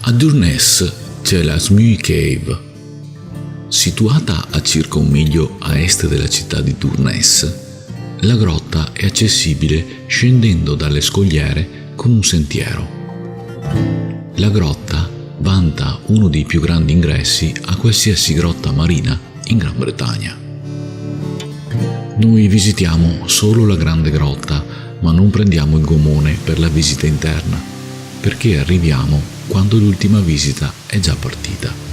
A Durness c'è la Smue Cave. Situata a circa 1 miglio a est della città di Durness, la grotta è accessibile scendendo dalle scogliere con un sentiero. La grotta vanta uno dei più grandi ingressi a qualsiasi grotta marina in Gran Bretagna. Noi visitiamo solo la grande grotta, ma non prendiamo il gomone per la visita interna, perché arriviamo quando l'ultima visita è già partita.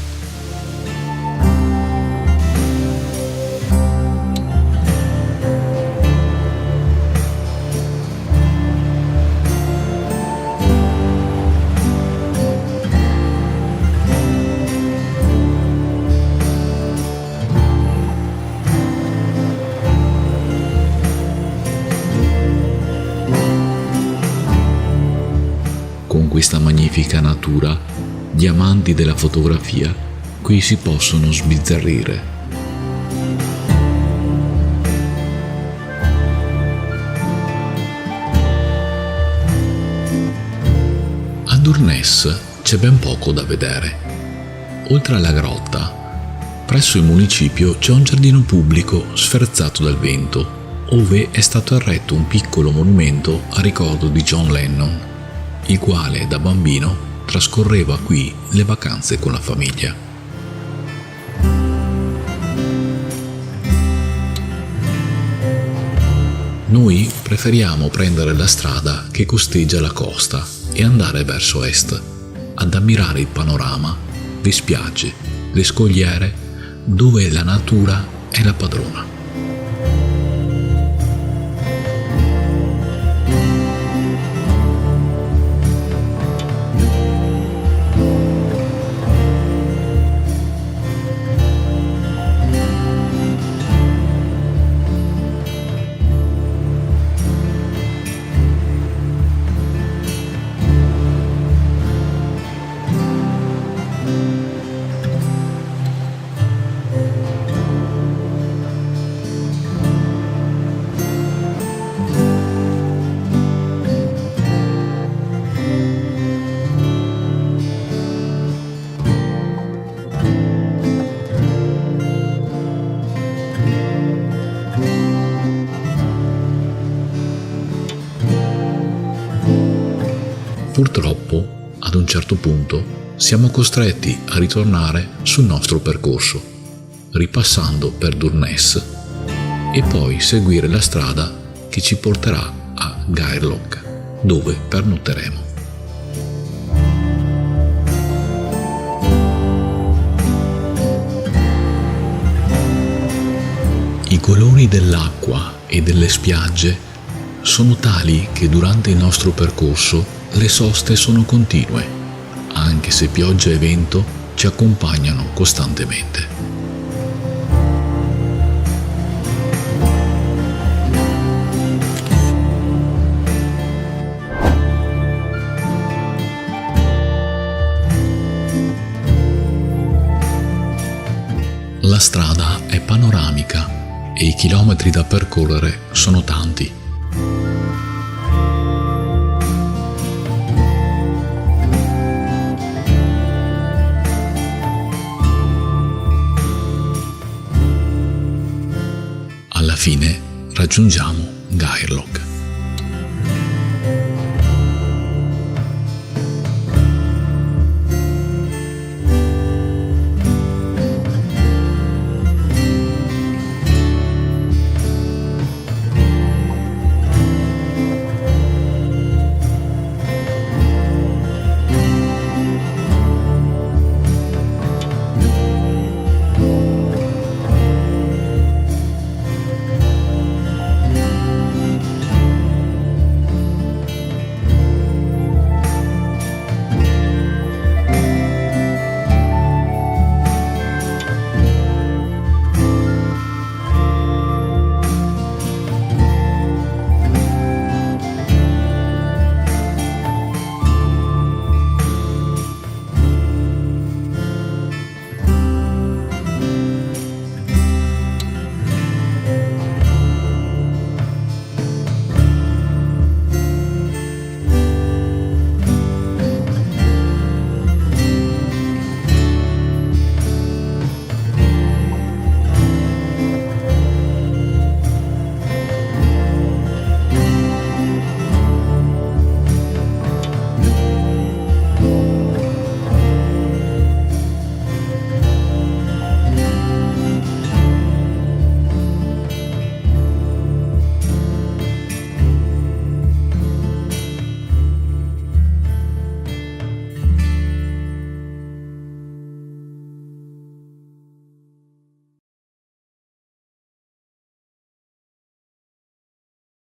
Con questa magnifica natura, gli amanti della fotografia qui si possono sbizzarrire. A Durness c'è ben poco da vedere. Oltre alla grotta, presso il municipio c'è un giardino pubblico sferzato dal vento, ove è stato eretto un piccolo monumento a ricordo di John Lennon, il quale da bambino trascorreva qui le vacanze con la famiglia. Noi preferiamo prendere la strada che costeggia la costa e andare verso est, ad ammirare il panorama, le spiagge, le scogliere, dove la natura è la padrona. Purtroppo, ad un certo punto, siamo costretti a ritornare sul nostro percorso, ripassando per Durness e poi seguire la strada che ci porterà a Gairloch, dove pernotteremo. I colori dell'acqua e delle spiagge sono tali che durante il nostro percorso le soste sono continue, anche se pioggia e vento ci accompagnano costantemente. La strada è panoramica e i chilometri da percorrere sono tanti. Alla fine raggiungiamo Gairloch.